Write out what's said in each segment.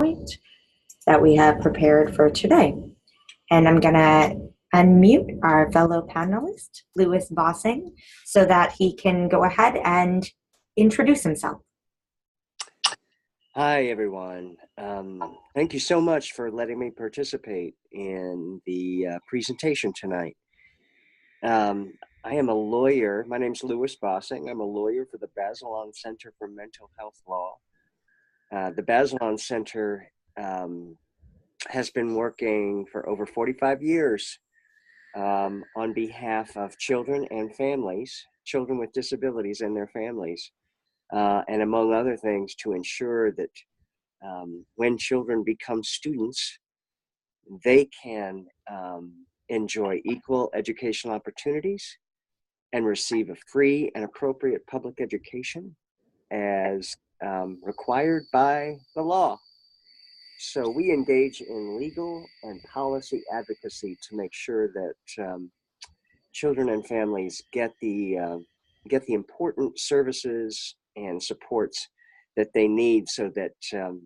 PowerPoint that we have prepared for today. And I'm going to unmute our fellow panelist, Lewis Bossing, so that he can go ahead and introduce himself. Hi, everyone. Thank you so much for letting me participate in the presentation tonight. I am a lawyer. My name is Lewis Bossing. I'm a lawyer for the Bazelon Center for Mental Health Law. The Bazelon Center has been working for over 45 years on behalf of children and families, children with disabilities and their families, and among other things, to ensure that when children become students, they can enjoy equal educational opportunities and receive a free and appropriate public education as required by the law. So we engage in legal and policy advocacy to make sure that children and families get the important services and supports that they need so that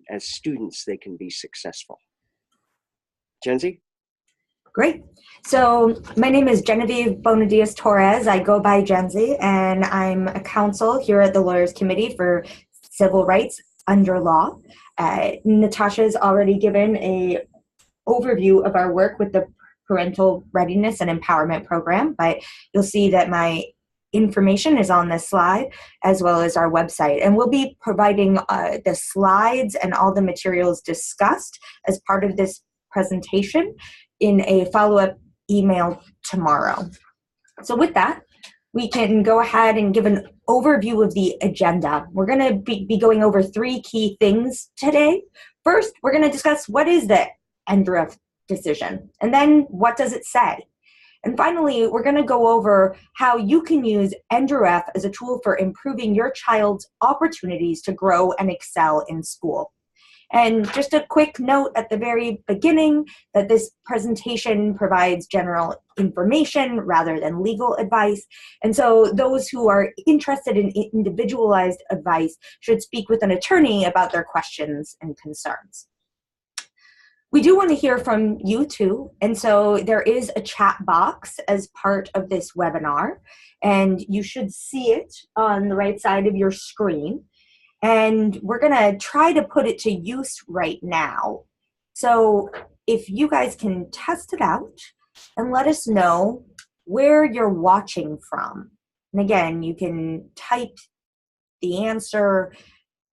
as students they can be successful. Jenzy? Great. So my name is Genevieve Bonadias Torres. I go by Jenzy, and I'm a counsel here at the Lawyers Committee for Civil Rights under Law. Natasha's already given an overview of our work with the Parental Readiness and Empowerment Program, but you'll see that my information is on this slide as well as our website. And we'll be providing the slides and all the materials discussed as part of this presentation in a follow-up email tomorrow. So with that, we can go ahead and give an overview of the agenda. We're going to be going over three key things today. First, we're going to discuss what is the Endrew decision, and then what does it say? And finally, we're going to go over how you can use Endrew as a tool for improving your child's opportunities to grow and excel in school. And just a quick note at the very beginning that this presentation provides general information rather than legal advice. And so those who are interested in individualized advice should speak with an attorney about their questions and concerns. We do want to hear from you too, and so there is a chat box as part of this webinar, and you should see it on the right side of your screen. And we're going to try to put it to use right now. So if you guys can test it out and let us know where you're watching from. And again, you can type the answer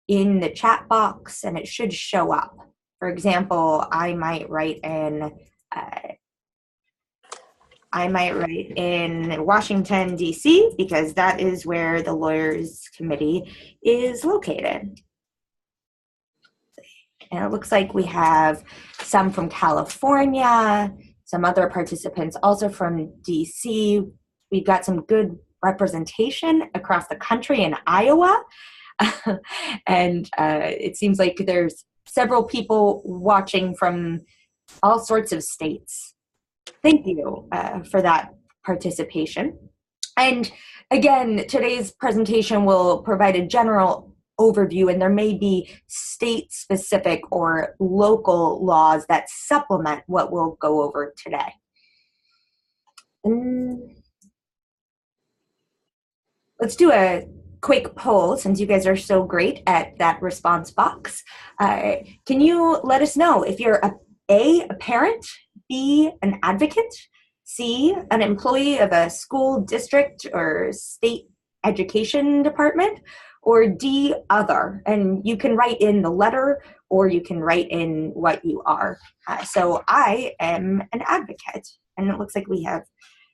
in the chat box and it should show up. For example, I might write in Washington, D.C., because that is where the Lawyers Committee is located. And it looks like we have some from California, some other participants also from D.C. We've got some good representation across the country in Iowa. And it seems like there's several people watching from all sorts of states. Thank you for that participation. And again, today's presentation will provide a general overview, and there may be state-specific or local laws that supplement what we'll go over today. Let's do a quick poll, since you guys are so great at that response box. Can you let us know if you're a parent, B, an advocate, C, an employee of a school district or state education department, or D, other? And you can write in the letter or you can write in what you are. So I am an advocate, and it looks like we have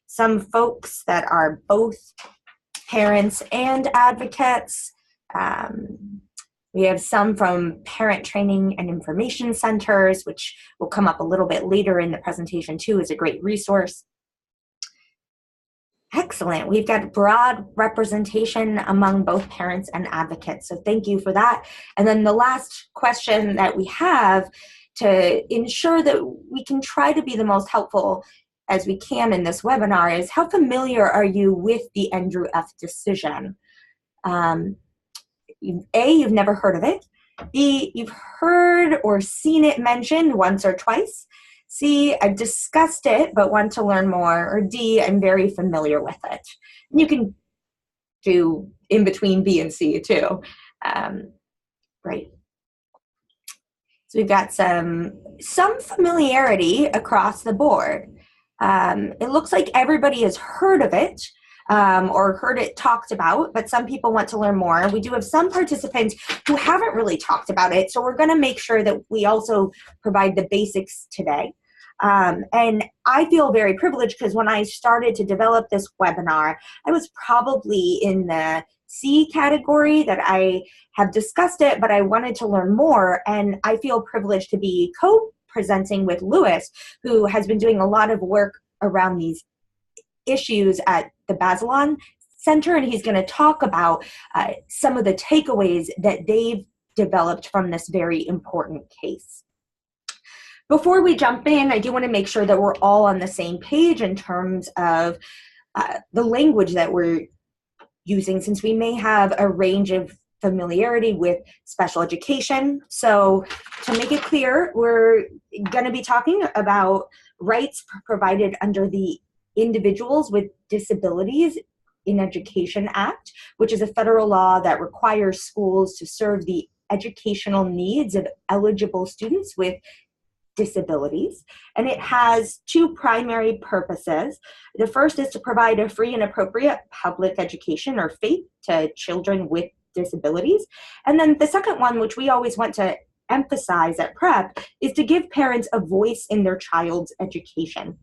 some folks that are both parents and advocates. We have some from parent training and information centers, which will come up a little bit later in the presentation too, as a great resource. Excellent. We've got broad representation among both parents and advocates. So thank you for that. And then the last question that we have to ensure that we can try to be the most helpful as we can in this webinar is, how familiar are you with the Endrew decision? You've never heard of it. B, you've heard or seen it mentioned once or twice. C, I've discussed it but want to learn more. Or D, I'm very familiar with it. And you can do in between B and C too. Um, right. So we've got some familiarity across the board. It looks like everybody has heard of it or heard it talked about, but some people want to learn more. We do have some participants who haven't really talked about it, so we're going to make sure that we also provide the basics today. And I feel very privileged because when I started to develop this webinar, I was probably in the C category that I have discussed it, but I wanted to learn more. And I feel privileged to be co-presenting with Lewis, who has been doing a lot of work around these issues at the Bazelon Center. And he's going to talk about some of the takeaways that they've developed from this very important case. Before we jump in, I do want to make sure that we're all on the same page in terms of the language that we're using, since we may have a range of familiarity with special education. So to make it clear, we're going to be talking about rights provided under the Individuals with Disabilities in Education Act, which is a federal law that requires schools to serve the educational needs of eligible students with disabilities. And it has two primary purposes. The first is to provide a free and appropriate public education or FAPE to children with disabilities. And then the second one, which we always want to emphasize at PrEP, is to give parents a voice in their child's education.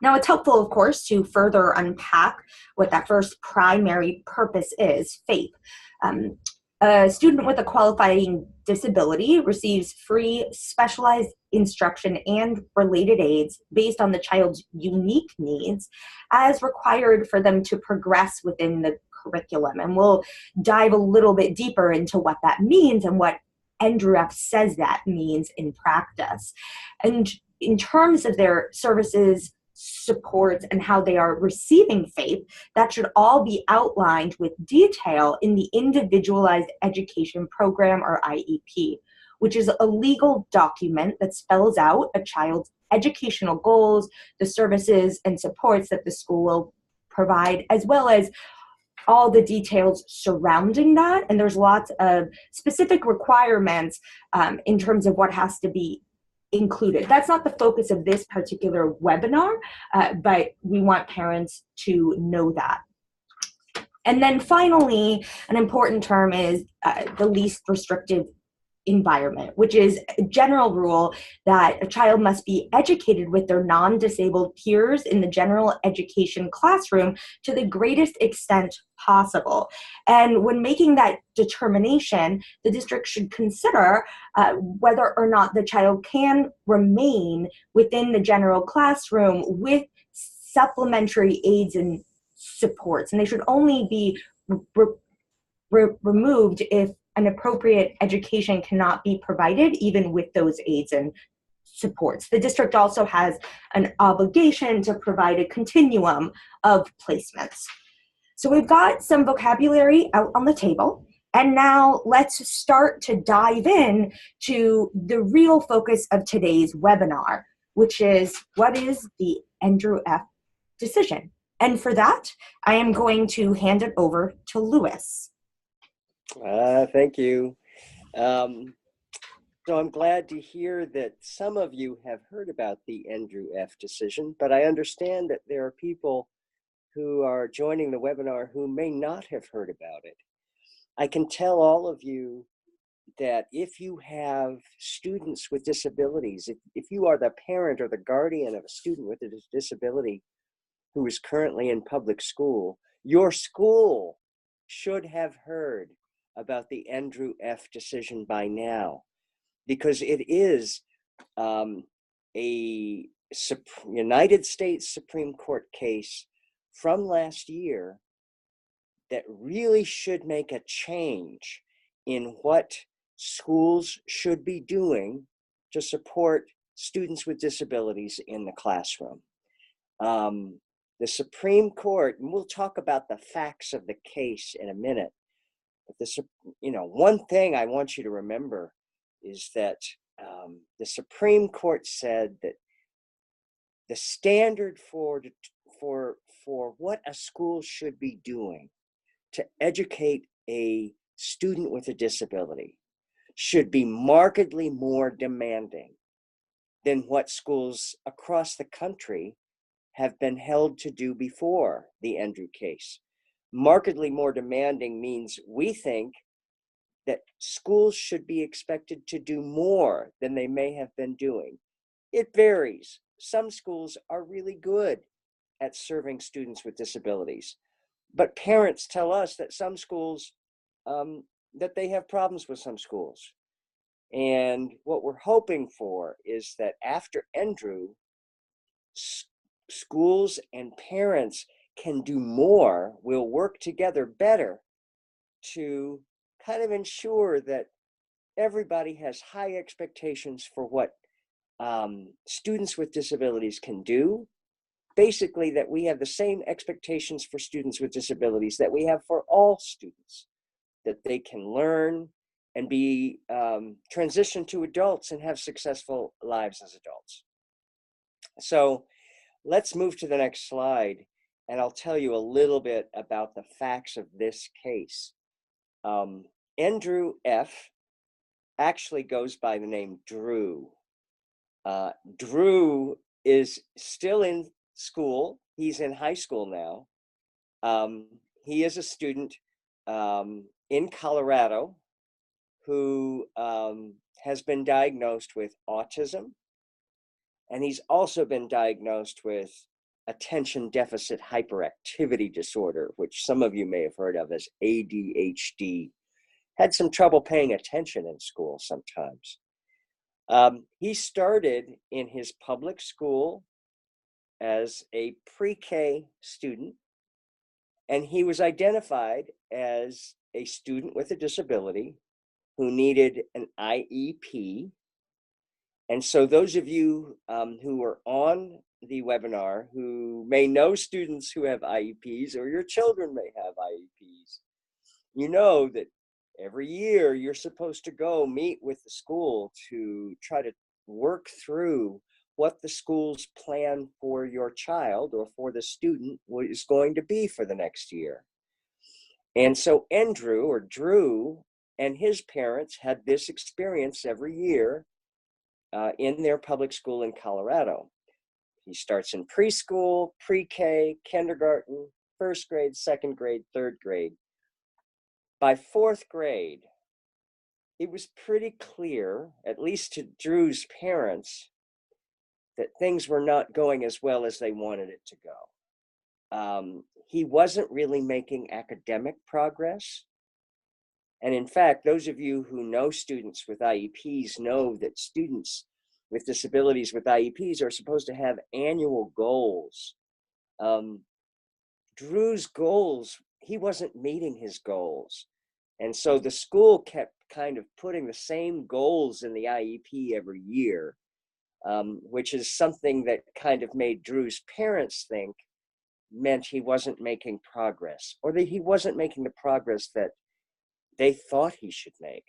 Now, it's helpful, of course, to further unpack what that first primary purpose is, FAPE. A student with a qualifying disability receives free specialized instruction and related aids based on the child's unique needs as required for them to progress within the curriculum. And we'll dive a little bit deeper into what that means and what Endrew says that means in practice. And in terms of their services, supports, and how they are receiving FAPE, that should all be outlined with detail in the Individualized Education Program, or IEP, which is a legal document that spells out a child's educational goals, the services and supports that the school will provide, as well as all the details surrounding that. And there's lots of specific requirements in terms of what has to be included. That's not the focus of this particular webinar, but we want parents to know that. And then finally, an important term is the least restrictive environment, which is a general rule that a child must be educated with their non-disabled peers in the general education classroom to the greatest extent possible. And when making that determination, the district should consider whether or not the child can remain within the general classroom with supplementary aids and supports. And they should only be removed if an appropriate education cannot be provided, even with those aids and supports. The district also has an obligation to provide a continuum of placements. So we've got some vocabulary out on the table, and now let's start to dive in to the real focus of today's webinar, which is what is the Endrew decision? And for that, I am going to hand it over to Lewis. Thank you. So I'm glad to hear that some of you have heard about the Endrew decision, but I understand that there are people who are joining the webinar who may not have heard about it. I can tell all of you that if you have students with disabilities, if you are the parent or the guardian of a student with a disability who is currently in public school, your school should have heard about the Endrew decision by now, because it is a United States Supreme Court case from last year that really should make a change in what schools should be doing to support students with disabilities in the classroom. The Supreme Court, and we'll talk about the facts of the case in a minute, But one thing I want you to remember is that the Supreme Court said that the standard for for what a school should be doing to educate a student with a disability should be markedly more demanding than what schools across the country have been held to do before the Endrew case. Markedly more demanding means we think that schools should be expected to do more than they may have been doing. It varies. Some schools are really good at serving students with disabilities, but parents tell us that some schools, that they have problems with some schools. And what we're hoping for is that after Endrew, schools and parents can do more, will work together better to kind of ensure that everybody has high expectations for what students with disabilities can do. Basically, that we have the same expectations for students with disabilities that we have for all students, that they can learn and be transitioned to adults and have successful lives as adults. So let's move to the next slide, and I'll tell you a little bit about the facts of this case. Endrew F. actually goes by the name Drew. Drew is still in school. He's in high school now. He is a student in Colorado who has been diagnosed with autism, and he's also been diagnosed with attention deficit hyperactivity disorder, which some of you may have heard of as ADHD. Had some trouble paying attention in school sometimes. He started in his public school as a pre-K student, and he was identified as a student with a disability who needed an IEP. And so those of you who are on the webinar who may know students who have IEPs, or your children may have IEPs, you know that every year you're supposed to go meet with the school to try to work through what the school's plan for your child or for the student is going to be for the next year. And so Endrew, or Drew, and his parents had this experience every year in their public school in Colorado. He starts in preschool, pre-K, kindergarten, first grade, second grade, third grade. By fourth grade, it was pretty clear, at least to Drew's parents, that things were not going as well as they wanted it to go. He wasn't really making academic progress. And in fact, those of you who know students with IEPs know that students with disabilities with IEPs are supposed to have annual goals. Drew's goals, he wasn't meeting his goals. And so the school kept kind of putting the same goals in the IEP every year, which is something that kind of made Drew's parents think meant he wasn't making progress, or that he wasn't making the progress that they thought he should make.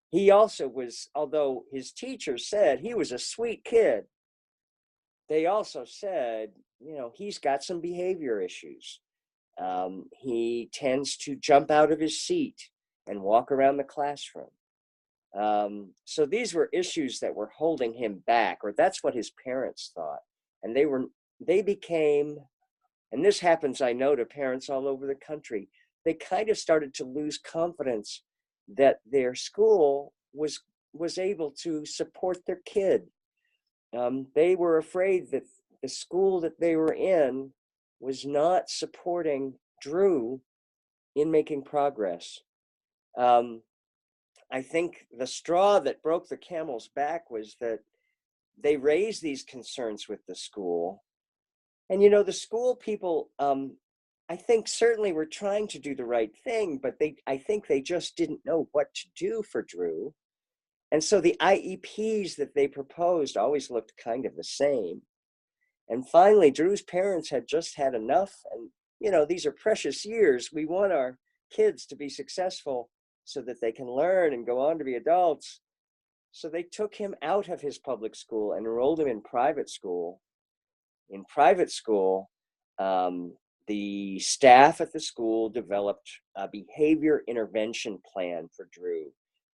He also was, although his teacher said he was a sweet kid, they also said, he's got some behavior issues. He tends to jump out of his seat and walk around the classroom. So these were issues that were holding him back, or that's what his parents thought. And they became, and this happens, I know, to parents all over the country, they kind of started to lose confidence that their school was able to support their kid. They were afraid that the school that they were in was not supporting Drew in making progress. I think the straw that broke the camel's back was that they raised these concerns with the school. And the school people, I think certainly were trying to do the right thing, but I think they just didn't know what to do for Drew. And so the IEPs that they proposed always looked kind of the same. And finally, Drew's parents had just had enough. And, these are precious years. We want our kids to be successful so that they can learn and go on to be adults. So they took him out of his public school and enrolled him in private school. In private school, the staff at the school developed a behavior intervention plan for Drew,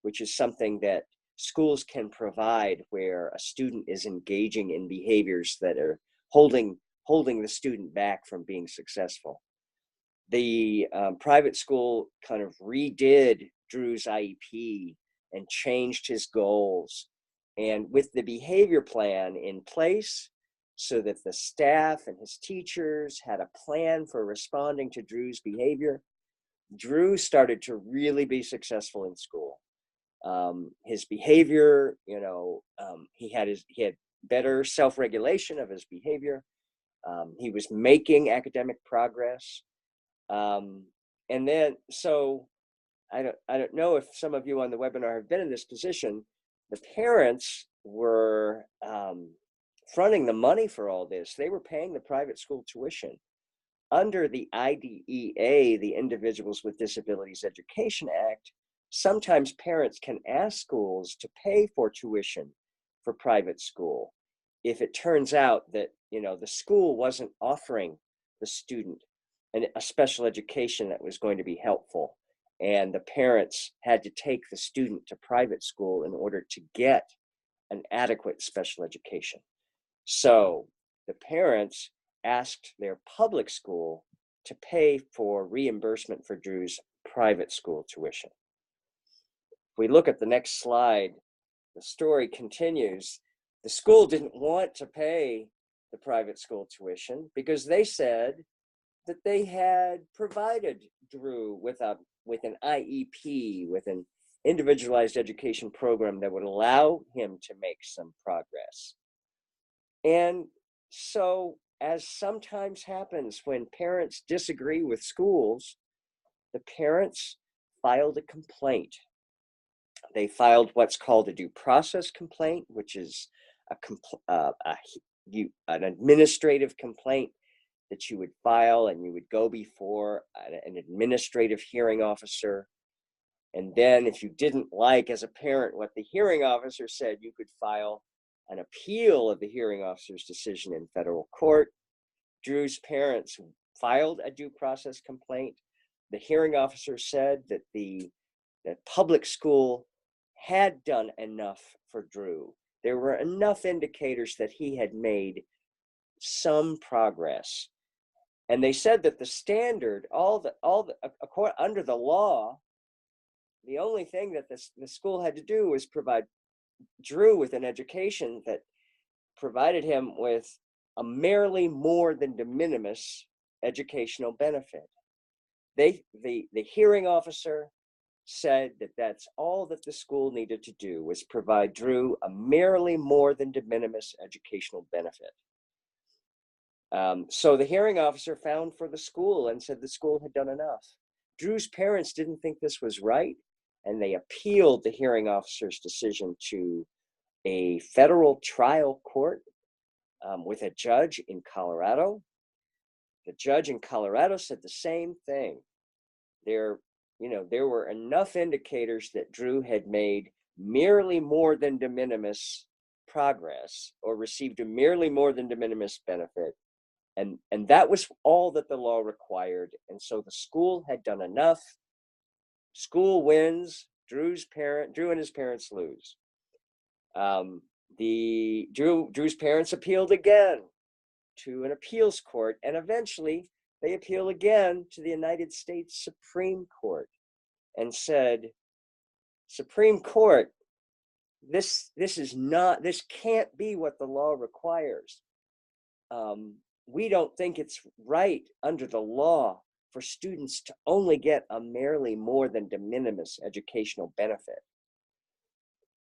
which is something that schools can provide where a student is engaging in behaviors that are holding the student back from being successful. The private school kind of redid Drew's IEP and changed his goals. And with the behavior plan in place, so that the staff and his teachers had a plan for responding to Drew's behavior, Drew started to really be successful in school. His behavior, he had better self-regulation of his behavior. He was making academic progress. And then, so I don't know if some of you on the webinar have been in this position. The parents were fronting the money for all this. They were paying the private school tuition. Under the IDEA, the Individuals with Disabilities Education Act, sometimes parents can ask schools to pay for tuition for private school if it turns out that the school wasn't offering the student a special education that was going to be helpful, and the parents had to take the student to private school in order to get an adequate special education. So the parents asked their public school to pay for reimbursement for Drew's private school tuition. If we look at the next slide, the story continues. The school didn't want to pay the private school tuition because they said that they had provided Drew with an IEP, with an individualized education program that would allow him to make some progress. And so, as sometimes happens when parents disagree with schools, the parents filed a complaint. They filed what's called a due process complaint, which is an administrative complaint that you would file, and you would go before an administrative hearing officer. And then if you didn't like, as a parent, what the hearing officer said, you could file an appeal of the hearing officer's decision in federal court. Drew's parents filed a due process complaint. The hearing officer said that the public school had done enough for Drew. There were enough indicators that he had made some progress. And they said that the standard, under the law, the only thing that the school had to do was provide Drew with an education that provided him with a merely more than de minimis educational benefit. The hearing officer said that that's all that the school needed to do, was provide Drew a merely more than de minimis educational benefit. So the hearing officer found for the school and said the school had done enough. Drew's parents didn't think this was right, and they appealed the hearing officer's decision to a federal trial court with a judge in Colorado. The judge in Colorado said the same thing. There were enough indicators that Drew had made merely more than de minimis progress, or received a merely more than de minimis benefit. And that was all that the law required. And so the school had done enough. School wins. Drew and his parents lose. Drew's parents appealed again to an appeals court, and eventually they appeal again to the United States Supreme Court and said, Supreme Court, this can't be what the law requires. We don't think it's right under the law for students to only get a merely more than de minimis educational benefit.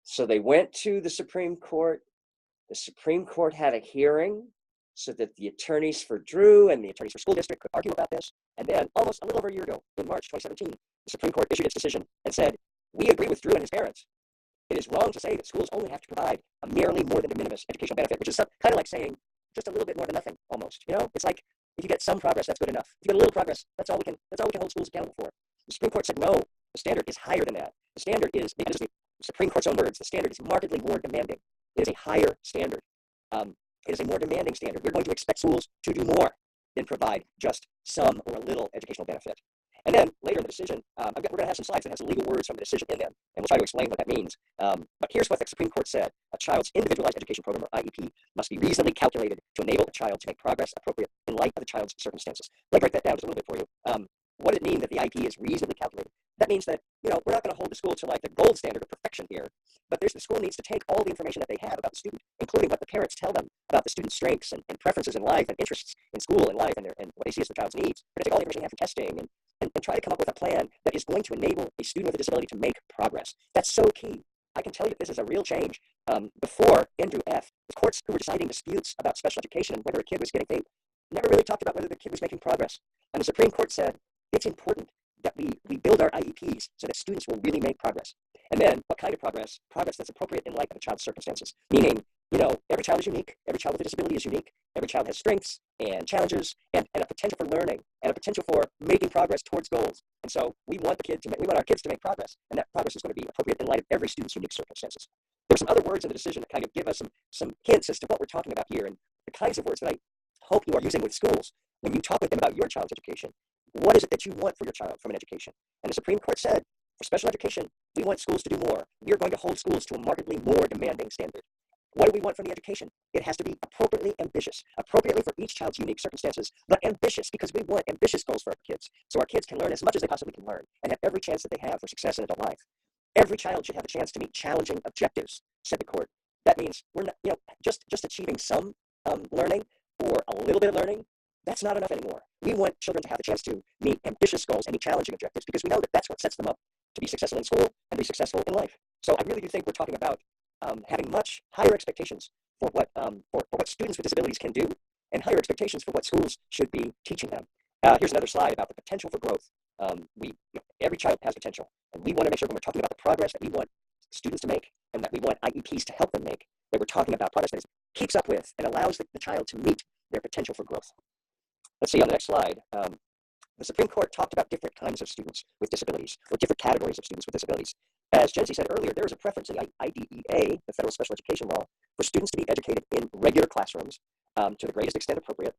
So they went to the Supreme Court. The Supreme Court had a hearing so that the attorneys for Drew and the attorneys for school district could argue about this. And then almost a little over a year ago, in March 2017, the Supreme Court issued its decision and said, we agree with Drew and his parents. It is wrong to say that schools only have to provide a merely more than de minimis educational benefit, which is kind of like saying just a little bit more than nothing, almost. It's like, if you get some progress, that's good enough. If you get a little progress, that's all we can hold schools accountable for. The Supreme Court said, no, the standard is higher than that. The standard is, and this is the Supreme Court's own words, the standard is markedly more demanding. It is a higher standard. It is a more demanding standard. We're going to expect schools to do more than provide just some or a little educational benefit. And then later in the decision, we're going to have some slides that have some legal words from the decision in them, and we'll try to explain what that means. But here's what the Supreme Court said. A child's individualized education program, or IEP, must be reasonably calculated to enable a child to make progress appropriate in light of the child's circumstances. Let me break that down just a little bit for you. What does it mean that the IEP is reasonably calculated? That means that, we're not going to hold the school to like the gold standard of perfection here, but the school needs to take all the information that they have about the student, including what the parents tell them about the student's strengths and preferences in life and interests in school and life and what they see as the child's needs. They're going to take all the information they have from testing and try to come up with a plan that is going to enable a student with a disability to make progress. That's so key. I can tell you this is a real change. Before Endrew F., the courts who were deciding disputes about special education and whether a kid was getting paid never really talked about whether the kid was making progress. And the Supreme Court said it's important that we build our IEPs so that students will really make progress. And then what kind of progress? Progress that's appropriate in light of a child's circumstances. Meaning, every child is unique. Every child with a disability is unique. Every child has strengths and challenges and a potential for learning and a potential for making progress towards goals. And so we want our kids to make progress, and that progress is going to be appropriate in light of every student's unique circumstances. There's some other words in the decision that kind of give us some hints as to what we're talking about here and the kinds of words that I hope you are using with schools when you talk with them about your child's education. What is it that you want for your child from an education? And the Supreme Court said, for special education, we want schools to do more. We are going to hold schools to a markedly more demanding standard. What do we want from the education? It has to be appropriately ambitious, appropriately for each child's unique circumstances, but ambitious because we want ambitious goals for our kids, so our kids can learn as much as they possibly can learn and have every chance that they have for success in adult life. Every child should have a chance to meet challenging objectives, said the court. That means we're not, just achieving some learning or a little bit of learning. That's not enough anymore. We want children to have the chance to meet ambitious goals and meet challenging objectives because we know that that's what sets them up to be successful in school and be successful in life. So I really do think we're talking about having much higher expectations for what students with disabilities can do and higher expectations for what schools should be teaching them. Here's another slide about the potential for growth. Every child has potential, and we want to make sure when we're talking about the progress that we want students to make and that we want IEPs to help them make, that we're talking about progress that keeps up with and allows the child to meet their potential for growth. Let's see on the next slide. The Supreme Court talked about different kinds of students with disabilities or different categories of students with disabilities. As Jency said earlier, there is a preference in the IDEA, the Federal Special Education Law, for students to be educated in regular classrooms to the greatest extent appropriate.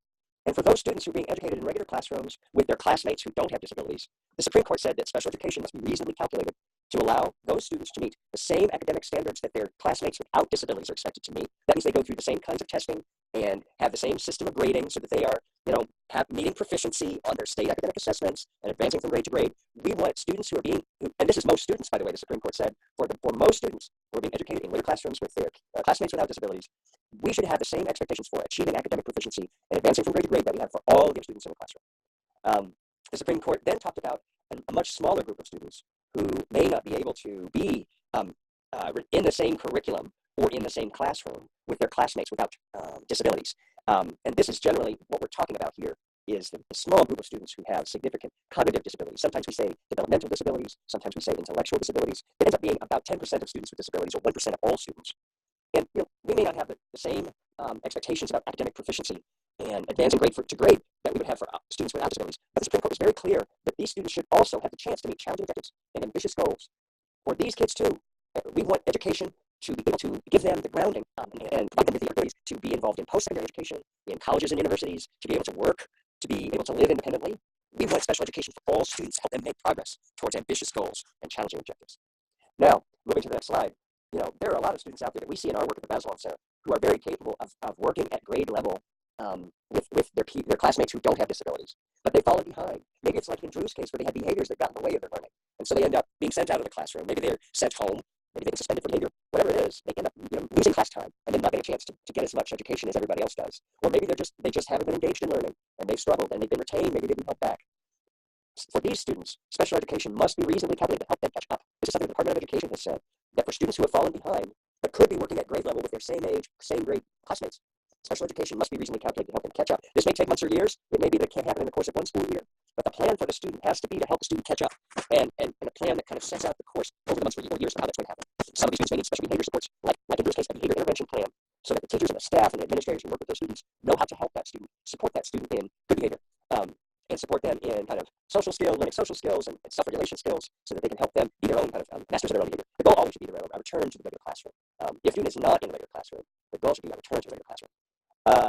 And for those students who are being educated in regular classrooms with their classmates who don't have disabilities, the Supreme Court said that special education must be reasonably calculated to allow those students to meet the same academic standards that their classmates without disabilities are expected to meet. That means they go through the same kinds of testing and have the same system of grading so that they are, meeting proficiency on their state academic assessments and advancing from grade to grade. We want students who are being, and this is most students, by the way, the Supreme Court said, for most students who are being educated in regular classrooms with their classmates without disabilities, we should have the same expectations for achieving academic proficiency and advancing from grade to grade that we have for all the students in the classroom. The Supreme Court then talked about a much smaller group of students who may not be able to be in the same curriculum or in the same classroom with their classmates without disabilities. And this is generally what we're talking about here is the small group of students who have significant cognitive disabilities. Sometimes we say developmental disabilities, sometimes we say intellectual disabilities. It ends up being about 10% of students with disabilities or 1% of all students. And we may not have the same expectations about academic proficiency and advancing grade to grade that we would have for students without disabilities. But the Supreme Court was very clear that these students should also have the chance to meet challenging objectives and ambitious goals. For these kids too, we want education to be able to give them the grounding and provide them with the abilities to be involved in post-secondary education, in colleges and universities, to be able to work, to be able to live independently. We want special education for all students to help them make progress towards ambitious goals and challenging objectives. Now, moving to the next slide, there are a lot of students out there that we see in our work at the Bazelon Center who are very capable of working at grade level with their classmates who don't have disabilities, but they've fallen behind. Maybe it's like in Drew's case where they had behaviors that got in the way of their learning, and so they end up being sent out of the classroom. Maybe they're sent home. Maybe they've been suspended for behavior. Whatever it is, they end up losing class time and then not getting a chance to get as much education as everybody else does. Or maybe they just haven't been engaged in learning and they've struggled and they've been retained. Maybe they've been held back. For these students, special education must be reasonably calculated to help them catch up. This is something the Department of Education has said, that for students who have fallen behind but could be working at grade level with their same age, same grade classmates, special education must be reasonably calculated to help them catch up. This may take months or years. It may be that it can't happen in the course of one school year. But the plan for the student has to be to help the student catch up, and a plan that kind of sets out the course over the months or years of how that's going to happen. Some of these students may need special behavior supports, like in this case, a behavior intervention plan, so that the teachers and the staff and the administrators who work with those students know how to help that student, support that student in good behavior. And and support them in kind of social skills, learning social skills and self-regulation skills so that they can help them be their own kind of masters of their own behavior. The goal always should be a return to the regular classroom. If a student is not in the regular classroom, the goal should be a return to the regular classroom.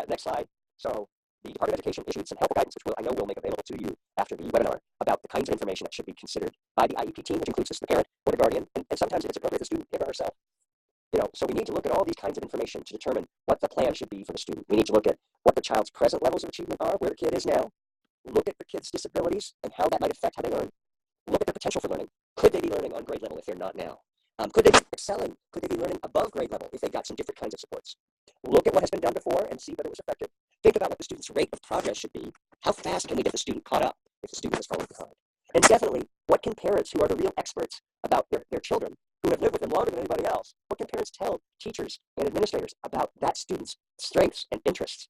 Next slide. So the Department of Education issued some helpful guidance, which I know we'll make available to you after the webinar, about the kinds of information that should be considered by the IEP team, which includes the parent or the guardian, and sometimes if it's appropriate, the student, him or herself. So we need to look at all these kinds of information to determine what the plan should be for the student. We need to look at what the child's present levels of achievement are, where the kid is now, look at the kid's disabilities and how that might affect how they learn, look at the potential for learning. Could they be learning on grade level if they're not now? Could they be excelling? Could they be learning above grade level if they've got some different kinds of supports? Look at what has been done before and see whether it was effective. Think about what the student's rate of progress should be. How fast can we get the student caught up if the student is falling behind? And definitely, what can parents who are the real experts about their children, who have lived with them longer than anybody else, what can parents tell teachers and administrators about that student's strengths and interests?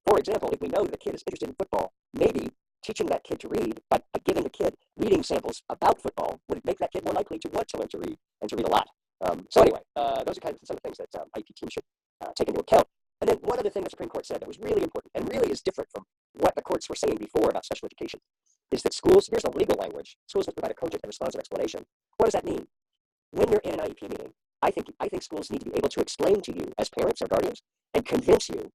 For example, if we know that a kid is interested in football, maybe teaching that kid to read by giving the kid reading samples about football would make that kid more likely to want to learn to read and to read a lot. So anyway, those are kind of some of the things that IEP teams should take into account. And then one other thing the Supreme Court said that was really important and really is different from what the courts were saying before about special education is that schools, here's the legal language, schools must provide a cogent and responsive explanation. What does that mean? When you're in an IEP meeting, I think schools need to be able to explain to you as parents or guardians and convince you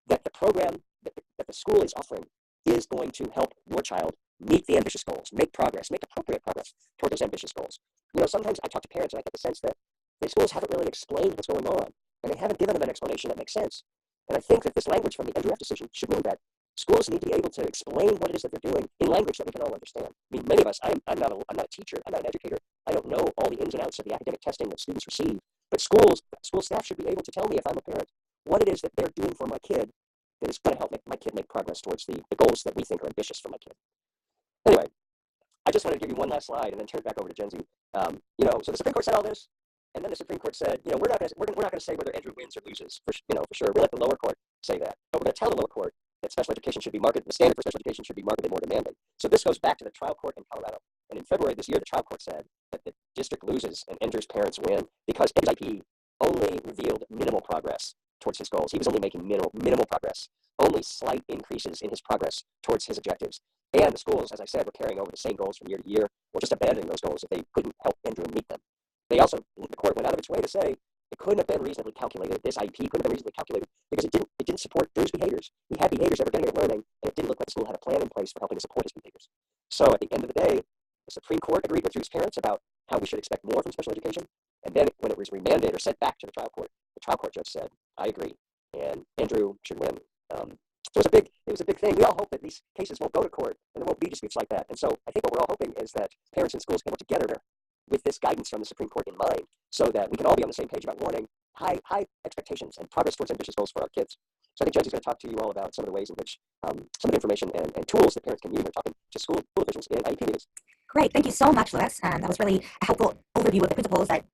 that the program that the school is offering is going to help your child meet the ambitious goals, make progress, make appropriate progress toward those ambitious goals. Sometimes I talk to parents and I get the sense that the schools haven't really explained what's going on, and they haven't given them an explanation that makes sense. And I think that this language from the Endrew decision should mean that schools need to be able to explain what it is that they're doing in language that we can all understand. I mean, many of us, I'm not a teacher, I'm not an educator, I don't know all the ins and outs of the academic testing that students receive, but school staff should be able to tell me if I'm a parent what it is that they're doing for my kid that is going to help my kid make progress towards the goals that we think are ambitious for my kid. Anyway, I just wanted to give you one last slide and then turn it back over to Gen Z. So the Supreme Court said all this, and then the Supreme Court said, we're not going to say whether Endrew wins or loses for sure. We'll let the lower court say that, but we're going to tell the lower court that special education should be the standard for special education should be markedly more demanding. So this goes back to the trial court in Colorado, and in February this year, the trial court said that the district loses and Endrew's parents win because his IP only revealed minimal progress towards his goals. He was only making minimal progress, only slight increases in his progress towards his objectives. And the schools, as I said, were carrying over the same goals from year to year, or just abandoning those goals if they couldn't help Endrew meet them. The court went out of its way to say it couldn't have been reasonably calculated. This IEP couldn't have been reasonably calculated because it didn't support Drew's behaviors. He had behaviors that were getting at learning, and it didn't look like the school had a plan in place for helping to support his behaviors. So at the end of the day, the Supreme Court agreed with Drew's parents about how we should expect more from special education. And then when it was remanded or sent back to the trial court judge said, I agree, and Endrew should win. So it was a big thing. We all hope that these cases won't go to court and there won't be disputes like that. And so I think what we're all hoping is that parents and schools can work together with this guidance from the Supreme Court in mind so that we can all be on the same page about wanting high expectations and progress towards ambitious goals for our kids. So I think Jenzie's going to talk to you all about some of the ways in which some of the information and tools that parents can use when talking to school officials in IEP meetings. Great. Thank you so much, Louis. That was really a helpful overview of the principles that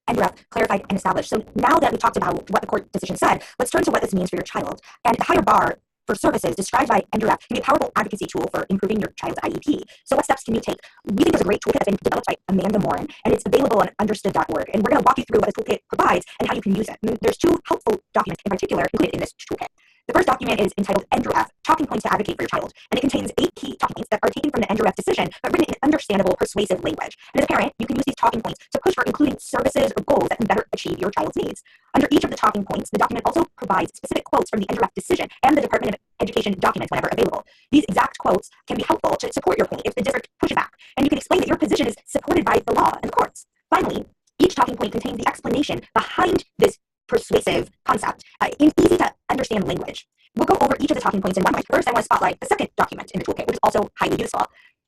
Endrew clarified and established. So now that we talked about what the court decision said, let's turn to what this means for your child. And the higher bar for services described by Endrew can be a powerful advocacy tool for improving your child's IEP. So what steps can you take? We think there's a great toolkit that's been developed by Amanda Morin, and it's available on understood.org. And we're going to walk you through what this toolkit provides and how you can use it. And there's two helpful documents in particular included in this toolkit. The first document is entitled Endrew Talking Points to Advocate for Your Child, and it contains 8 key talking points that are taken from the Endrew decision, but written in understandable, persuasive language. And as a parent, you can use these talking points to push for including services or goals that can better achieve your child's needs. Under each of the talking points, the document also provides specific quotes from the Endrew decision and the Department of Education documents whenever available. These exact quotes can be helpful to support your point if the district pushes back, and you can explain that your position is supported by the law and the courts. Finally, each talking point contains the explanation behind this persuasive concept in easy to understand language. We'll go over each of the talking points in one way. First, I want to spotlight the second document in the toolkit, which is also highly useful.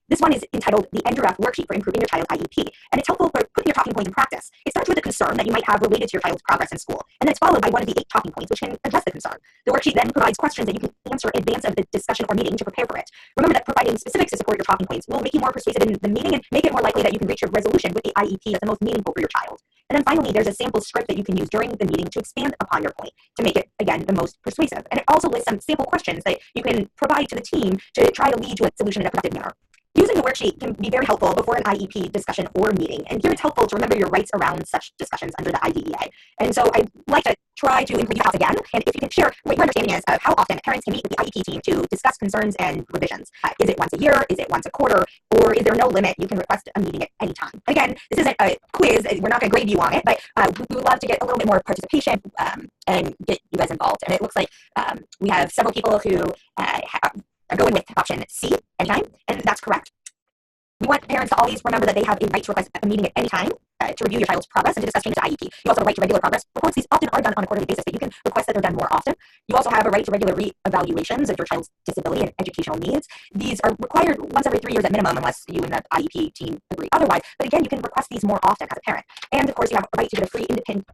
This one is entitled the Endrew Worksheet for Improving Your Child's IEP, and it's helpful for putting your talking points in practice. It starts with a concern that you might have related to your child's progress in school, and then it's followed by one of the 8 talking points, which can address the concern. The worksheet then provides questions that you can answer in advance of the discussion or meeting to prepare for it. Remember that providing specifics to support your talking points will make you more persuasive in the meeting and make it more likely that you can reach a resolution with the IEP that's the most meaningful for your child. And then finally, there's a sample script that you can use during the meeting to expand upon your point to make it, again, the most persuasive. And it also lists some sample questions that you can provide to the team to try to lead to a solution in a productive manner. Using the worksheet can be very helpful before an IEP discussion or meeting, and here it's helpful to remember your rights around such discussions under the IDEA. And so I'd like to try to include you house again, and if you can share what your understanding is of how often parents can meet with the IEP team to discuss concerns and revisions. Is it once a year? Is it once a quarter? Or is there no limit? You can request a meeting at any time. Again, this isn't a quiz. We're not going to grade you on it, but we would love to get a little bit more participation and get you guys involved. And it looks like we have several people who are going with option C, anytime, and that's correct. We want parents to always remember that they have a right to request a meeting at any time to review your child's progress and to discuss changes to IEP. You also have a right to regular progress reports. These often are done on a quarterly basis, but you can request that they're done more often. You also have a right to regular re-evaluations of your child's disability and educational needs. These are required once every 3 years at minimum, unless you and the IEP team agree otherwise. But again, you can request these more often as a parent. And of course, you have a right to get a free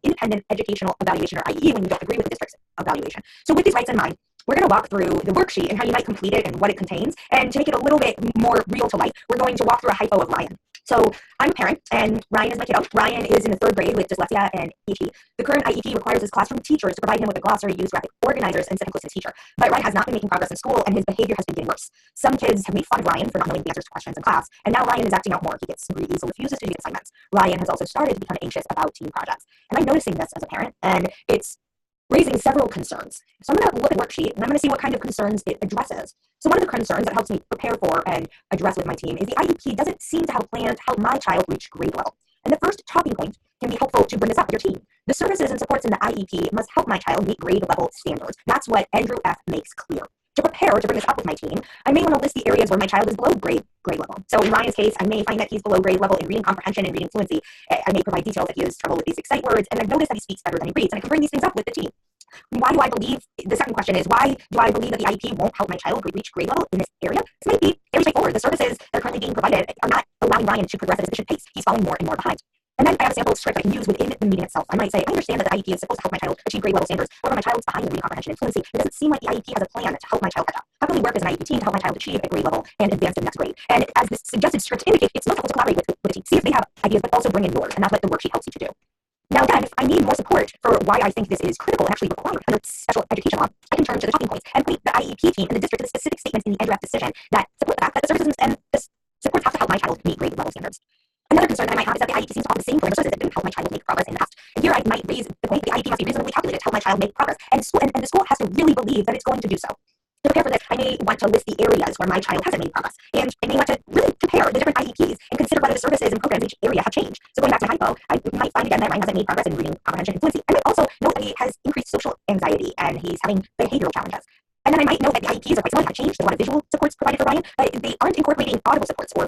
independent educational evaluation or IE when you don't agree with the district's evaluation. So with these rights in mind, we're going to walk through the worksheet and how you might complete it and what it contains. And to make it a little bit more real to life, we're going to walk through a hypo of Ryan. So I'm a parent, and Ryan is my kiddo. Ryan is in the 3rd grade with dyslexia and ADHD. The current IEP requires his classroom teachers to provide him with a glossary, use graphic organizers, and sit close to his teacher. But Ryan has not been making progress in school, and his behavior has been getting worse. Some kids have made fun of Ryan for not knowing the answers to questions in class, and now Ryan is acting out more. He gets super easily, refuses to do assignments. Ryan has also started to become anxious about team projects. And I'm noticing this as a parent, and it's raising several concerns. So I'm going to look at the worksheet and I'm going to see what kind of concerns it addresses. So one of the concerns that helps me prepare for and address with my team is the IEP doesn't seem to have a plan to help my child reach grade level. And the first talking point can be helpful to bring this up with your team. The services and supports in the IEP must help my child meet grade level standards. That's what Endrew F makes clear. To prepare to bring this up with my team, I may want to list the areas where my child is below grade level. So in Ryan's case, I may find that he's below grade level in reading comprehension and reading fluency. I may provide details that he has trouble with basic sight words, and I've noticed that he speaks better than he reads, and I can bring these things up with the team. Why do I believe, the second question is, why do I believe that the IEP won't help my child reach grade level in this area? This might be very straightforward. The services that are currently being provided are not allowing Ryan to progress at a sufficient pace. He's falling more and more behind. And then I have a sample script I can use within the meeting itself. I might say, I understand that the IEP is supposed to help my child achieve grade level standards. However, my child's behind in reading comprehension and fluency. It doesn't seem like the IEP has a plan to help my child catch up. How can we work as an IEP team to help my child achieve a grade level and advance to the next grade? And as this suggested script indicates, it's most helpful to collaborate with the team. See if they have ideas, but also bring in yours. And that's what the worksheet helps you to do. Now again, if I need more support for why I think this is critical and actually required under special education law, I can turn to the talking points and point the IEP team and the district to the specific statements in the Endrew decision that support the fact that the services and the supports have to help my child meet grade level standards. Another concern that I might have is that the IEP seems to offer the same parameters that didn't help my child make progress in the past. And here I might raise the point that the IEP must be reasonably calculated to help my child make progress, and the school has to really believe that it's going to do so. To prepare for this, I may want to list the areas where my child hasn't made progress, and I may want to really compare the different IEPs and consider whether the services and programs in each area have changed. So going back to hypo, I might find again that Ryan hasn't made progress in reading comprehension and fluency. I might also note that he has increased social anxiety and he's having behavioral challenges. And then I might note that the IEPs are quite similar. I've changed. There's a lot of visual supports provided for Ryan, but they aren't incorporating audible supports or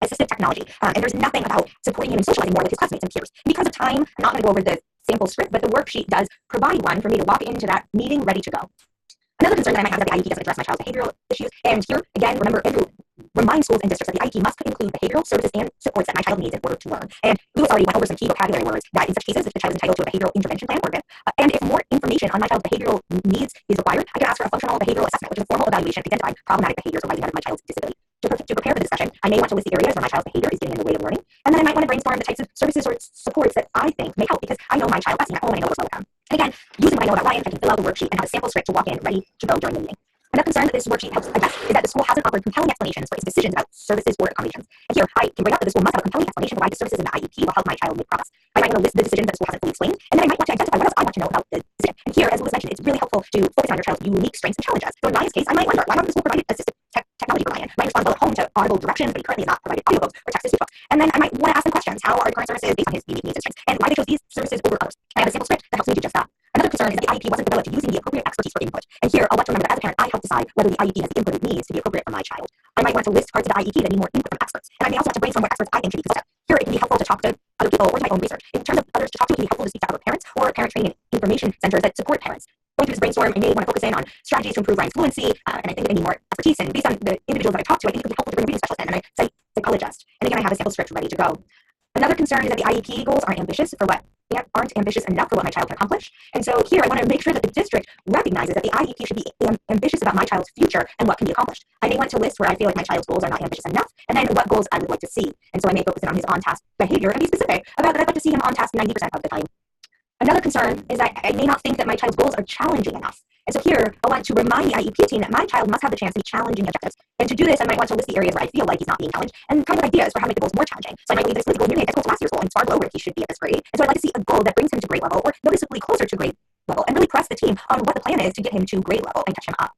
assistive technology. And there's nothing about supporting him in socializing more with his classmates and peers. And because of time, I'm not going to go over the sample script, but the worksheet does provide one for me to walk into that meeting ready to go. Another concern that I might have is that the IEP doesn't address my child's behavioral issues. And here, again, remember, Endrew reminds schools and districts that the IEP must include behavioral services and supports that my child needs in order to learn. And Lewis already went over some key vocabulary words that in such cases, if the child is entitled to a behavioral intervention plan or BIP, and if more information on my child's behavioral needs is required, I can ask for a functional behavioral assessment, which is a formal evaluation to identify problematic behaviors arising out of my child's disability. To prepare for the discussion, I may want to list the areas where my child's behavior is getting in the way of learning, and then I might want to brainstorm the types of services or supports that I think may help because I know my child that's at home and I know what's wrong with them. And again, using what I know about Ryan, I can fill out the worksheet and have a sample script to walk in ready to go during the meeting. Another concern that this worksheet helps address is that the school hasn't offered compelling explanations for its decisions about services or accommodations. And here, I can bring up that the school must have a compelling explanation for why the services in the IEP will help my child make progress. I might want to list the decisions that the school hasn't fully explained, and then I might want to identify what else I want to know about the decision. And here, as Lewis mentioned, it's really helpful to focus on your child's unique strengths and challenges. So in Ryan's case, I might wonder, why don't the school provide assistive technology for Ryan? Ryan responds well at home to audible directions, but he currently has not provided audiobooks or text-to-speech books. And then I might want to ask them questions. How are the current services based on his unique needs and strengths? And why they chose these services over others? I have a sample script that helps me do just that. Another concern is that the IEP wasn't developed using the appropriate expertise for input. And here, I'll want to remember that as a parent, I help decide whether the IEP has the input it needs to be appropriate for my child. I might want to list parts of the IEP that need more input from experts. And I may also want to brainstorm what experts I think should be consulted. Here, it can be helpful to talk to other people or to my own research. In terms of others to talk to, it can be helpful to speak to other parents or parent training and information centers that support parents. Going through this brainstorm, I may want to focus in on strategies to improve Ryan's fluency, and I think I need more expertise. And based on the individuals that I talk to, I think it would be helpful to bring a reading specialist in, and I cite psychologist. And again, I have a sample script ready to go. Another concern is that the IEP goals aren't ambitious enough for what my child can accomplish. And so here I want to make sure that the district recognizes that the IEP should be ambitious about my child's future and what can be accomplished. I may want to list where I feel like my child's goals are not ambitious enough, and then what goals I would like to see. And so I may focus in on his on-task behavior and be specific about that I'd like to see him on task 90% of the time. Another concern is that I may not think that my child's goals are challenging enough. And so here, I want to remind the IEP team that my child must have the chance to be challenging objectives. And to do this, I might want to list the areas where I feel like he's not being challenged and come up with ideas for how to make the goals more challenging. So I might believe this goal here is equal to last year's goal and it's far below where he should be at this grade. And so I'd like to see a goal that brings him to grade level or noticeably closer to grade level and really press the team on what the plan is to get him to grade level and catch him up.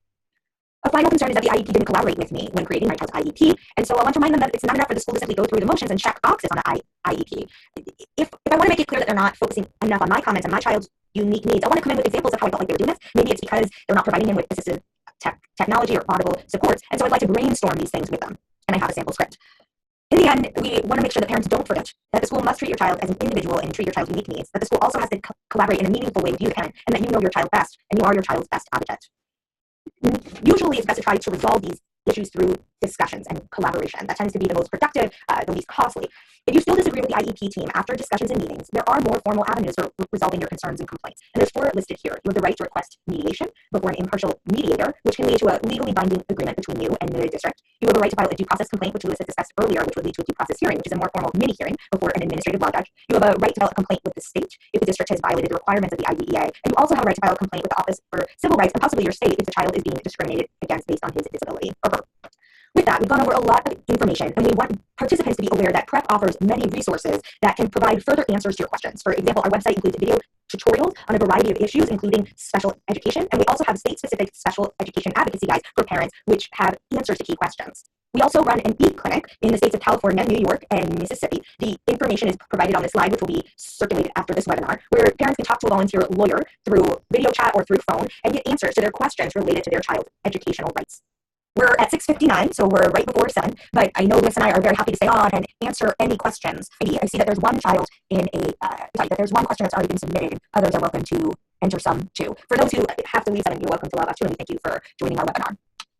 A final concern is that the IEP didn't collaborate with me when creating my child's IEP, and so I want to remind them that it's not enough for the school to simply go through the motions and check boxes on the IEP. If I want to make it clear that they're not focusing enough on my comments and my child's unique needs, I want to come in with examples of how I felt like they were doing this. Maybe it's because they're not providing him with assistive technology or audible supports, and so I'd like to brainstorm these things with them, and I have a sample script. In the end, we want to make sure that parents don't forget that the school must treat your child as an individual and treat your child's unique needs, that the school also has to collaborate in a meaningful way with you, the parent, and that you know your child best, and you are your child's best advocate. Usually it's best to try to resolve these issues through discussions and collaboration. That tends to be the most productive, the least costly. If you still disagree with the IEP team after discussions and meetings, there are more formal avenues for resolving your concerns and complaints. And there's 4 listed here. You have the right to request mediation before an impartial mediator, which can lead to a legally binding agreement between you and the district. You have a right to file a due process complaint, which Lewis has discussed earlier, which would lead to a due process hearing, which is a more formal mini hearing before an administrative law judge. You have a right to file a complaint with the state if the district has violated the requirements of the IDEA. And you also have a right to file a complaint with the Office for Civil Rights and possibly your state if the child is being discriminated against based on his disability or her. With that, we've gone over a lot of information, and we want participants to be aware that PrEP offers many resources that can provide further answers to your questions. For example, our website includes video tutorials on a variety of issues, including special education, and we also have state-specific special education advocacy guides for parents, which have answers to key questions. We also run an e-clinic in the states of California, New York, and Mississippi. The information is provided on this slide, which will be circulated after this webinar, where parents can talk to a volunteer lawyer through video chat or through phone and get answers to their questions related to their child's educational rights. We're at 6:59, so we're right before 7, but I know Liz and I are very happy to stay on and answer any questions. I see that there's one child in there's one question that's already been submitted, and others are welcome to enter some too. For those who have to leave 7, you're welcome to log off too, and thank you for joining our webinar.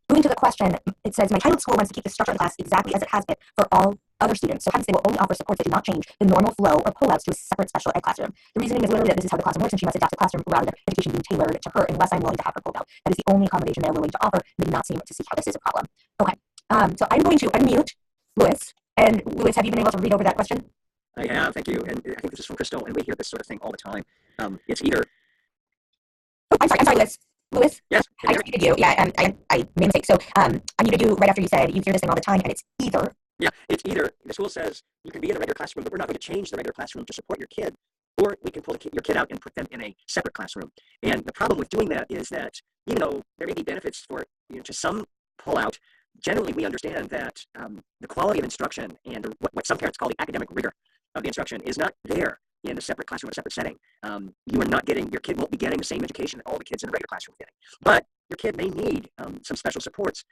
Moving to the question, it says, my child's school wants to keep the structure of the class exactly as it has been for all other students, so hence they will only offer supports that do not change the normal flow or pullouts to a separate special ed classroom. The reasoning is literally that this is how the classroom works and she must adapt the classroom rather than education being tailored to her unless I'm willing to have her pulled out. That is the only accommodation they're willing to offer. They do not seem to see how this is a problem. Okay, so I'm going to unmute Lewis. And Lewis, have you been able to read over that question? I have, thank you. And I think this is from Crystal, and we hear this sort of thing all the time. It's either... Oh, I'm sorry, Liz. Lewis? Yes. I muted you. Yeah, I made a mistake. So I muted you right after you said you hear this thing all the time, and it's either. Yeah, it's either the school says you can be in a regular classroom, but we're not going to change the regular classroom to support your kid, or we can pull your kid out and put them in a separate classroom. And the problem with doing that is that, even though there may be benefits for to some pullout, generally we understand that the quality of instruction and what some parents call the academic rigor of the instruction is not there in a separate classroom, a separate setting. You are not getting, your kid won't be getting the same education that all the kids in a regular classroom are getting. But your kid may need some special supports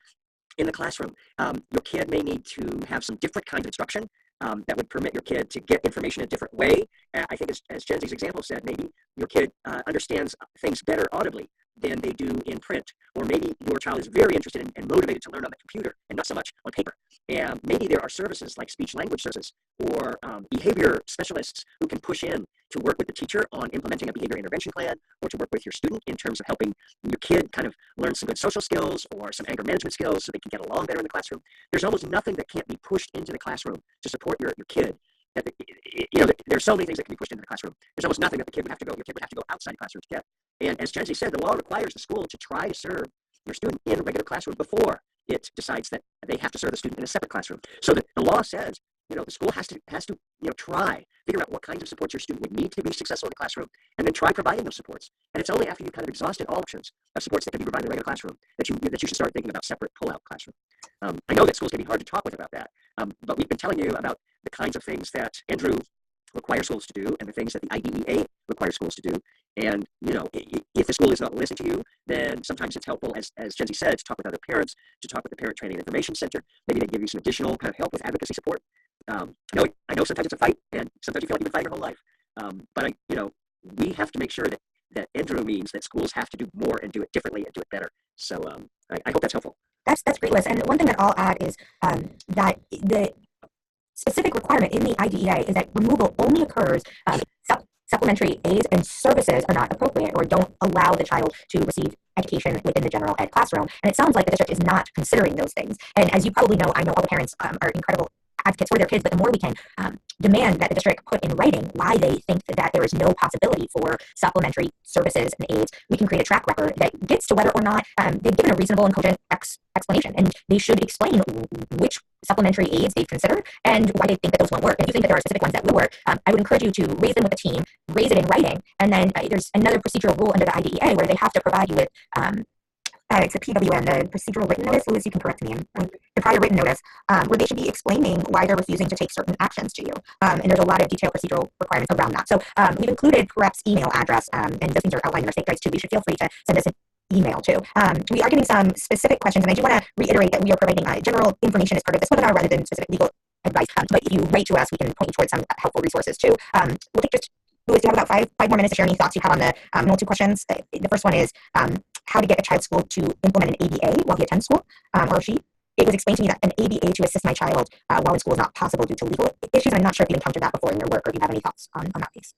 in the classroom. Your kid may need to have some different kinds of instruction that would permit your kid to get information in a different way. I think as Jenzy's example said, maybe your kid understands things better audibly than they do in print. Or maybe your child is very interested and motivated to learn on the computer and not so much on paper. And maybe there are services like speech language services or behavior specialists who can push in to work with the teacher on implementing a behavior intervention plan, or to work with your student in terms of helping your kid kind of learn some good social skills or some anger management skills so they can get along better in the classroom. There's almost nothing that can't be pushed into the classroom to support your kid. There's so many things that can be pushed into the classroom. There's almost nothing that your kid would have to go outside the classroom to get. And as Jenzy said, the law requires the school to try to serve your student in a regular classroom before it decides that they have to serve the student in a separate classroom. So that the law says, the school has to try, figure out what kinds of supports your student would need to be successful in the classroom, and then try providing those supports. And it's only after you've kind of exhausted all options of supports that can be provided in a regular classroom that you should start thinking about separate pull-out classroom. I know that schools can be hard to talk with about that, but we've been telling you about the kinds of things that Endrew requires schools to do and the things that the IDEA requires schools to do. And, if the school is not listening to you, then sometimes it's helpful, as Jenzy said, to talk with other parents, to talk with the Parent Training and Information Center. Maybe they give you some additional kind of help with advocacy support. I know sometimes it's a fight, and sometimes you feel like you've been fighting your whole life. But we have to make sure that Endrew means that schools have to do more and do it differently and do it better. So I hope that's helpful. That's great, Liz. And one thing that I'll add is that the specific requirement in the IDEA is that removal only occurs supplementary aids and services are not appropriate or don't allow the child to receive education within the general ed classroom. And it sounds like the district is not considering those things. And as you probably know, I know all the parents are incredible advocates for their kids, but the more we can demand that the district put in writing why they think that there is no possibility for supplementary services and aids, we can create a track record that gets to whether or not they've given a reasonable and cogent explanation. And they should explain which supplementary aids they've considered and why they think that those won't work. And if you think that there are specific ones that will work, I would encourage you to raise them with the team, raise it in writing, and then there's another procedural rule under the IDEA where they have to provide you with it's a PWN, the procedural written notice. Louis, you can correct me. The prior written notice, where they should be explaining why they're refusing to take certain actions to you. And there's a lot of detailed procedural requirements around that. So we've included PrEP's email address, and those things are outlined in our state guides too. You should feel free to send us an email too. We are getting some specific questions, and I do want to reiterate that we are providing general information as part of this webinar rather than specific legal advice. But if you write to us, we can point you towards some helpful resources too. We'll take just Louis, do you have about five more minutes to share any thoughts you have on the multi questions? The first one is how to get a child's school to implement an ABA while he attends school, or she. It was explained to me that an ABA to assist my child while in school is not possible due to legal issues. I'm not sure if you've encountered that before in your work, or if you have any thoughts on that piece.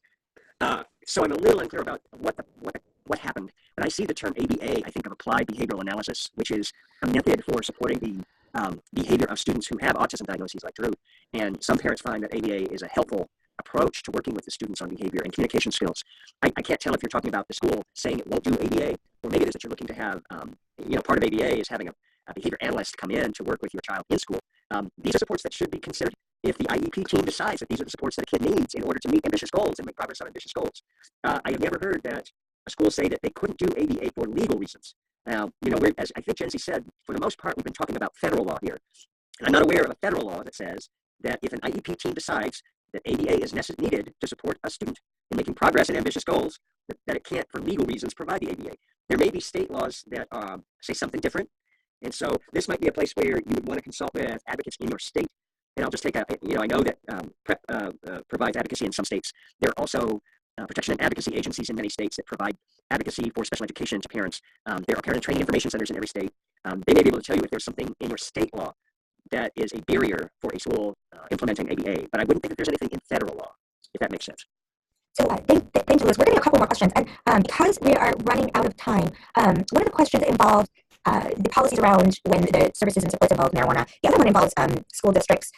So I'm a little unclear about what happened. When I see the term ABA, I think of applied behavioral analysis, which is a method for supporting the behavior of students who have autism diagnoses like Drew. And some parents find that ABA is a helpful approach to working with the students on behavior and communication skills. I can't tell if you're talking about the school saying it won't do ABA, or maybe it is that you're looking to have, part of ABA is having a behavior analyst come in to work with your child in school. These are supports that should be considered if the IEP team decides that these are the supports that a kid needs in order to meet ambitious goals and make progress on ambitious goals. I have never heard that a school say that they couldn't do ABA for legal reasons. Now, as I think Jency said, for the most part, we've been talking about federal law here. And I'm not aware of a federal law that says that if an IEP team decides that ABA is needed to support a student in making progress in ambitious goals, that it can't, for legal reasons, provide the ABA. There may be state laws that say something different. And so this might be a place where you would want to consult with advocates in your state. And I'll just take I know that PrEP provides advocacy in some states. There are also protection and advocacy agencies in many states that provide advocacy for special education to parents. There are parent and training information centers in every state. They may be able to tell you if there's something in your state law that is a barrier for a school implementing ABA, but I wouldn't think that there's anything in federal law, if that makes sense. So thank you, Liz. We're getting a couple more questions, and because we are running out of time, one of the questions involved the policies around when the services and supports involve marijuana. The other one involves school districts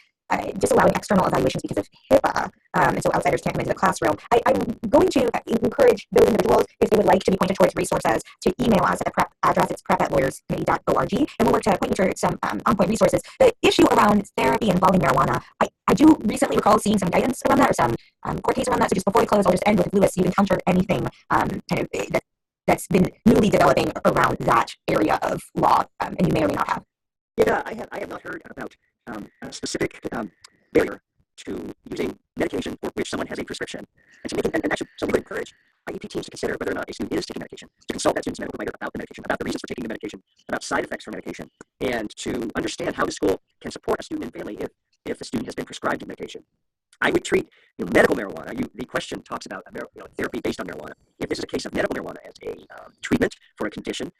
disallowing external evaluations because of HIPAA, and so outsiders can't come into the classroom. I'm going to encourage those individuals, if they would like to be pointed towards resources, to email us at the PrEP address. It's prep@lawyerscommittee.org, and we'll work to point you to some on-point resources. The issue around therapy involving marijuana, I do recently recall seeing some guidance around that, or some court case around that. So just before we close, I'll just end with Louis. You've encountered anything that's been newly developing around that area of law, and you may or may not have. Yeah, I have not heard about a specific barrier to using medication for which someone has a prescription. And actually, so we would encourage IEP teams to consider whether or not a student is taking medication, to consult that student's medical provider about the medication, about the reasons for taking the medication, about side effects for medication, and to understand how the school can support a student and family if the student has been prescribed medication. I would treat medical marijuana. The question talks about therapy based on marijuana. If this is a case of medical marijuana as a treatment for a condition,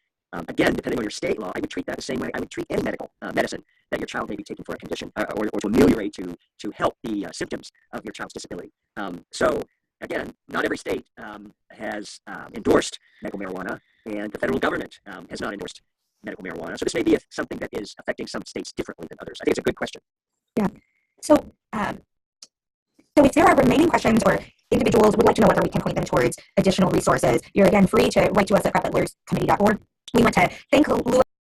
again, depending on your state law, I would treat that the same way I would treat any medical medicine that your child may be taking for a condition, or to ameliorate, to help the symptoms of your child's disability. So again, not every state has endorsed medical marijuana, and the federal government has not endorsed medical marijuana. So this may be something that is affecting some states differently than others. I think it's a good question. Yeah. So if there are remaining questions, or individuals would like to know whether we can point them towards additional resources, you're again free to write to us at prep@lawyerscommittee.org. We want to thank Louis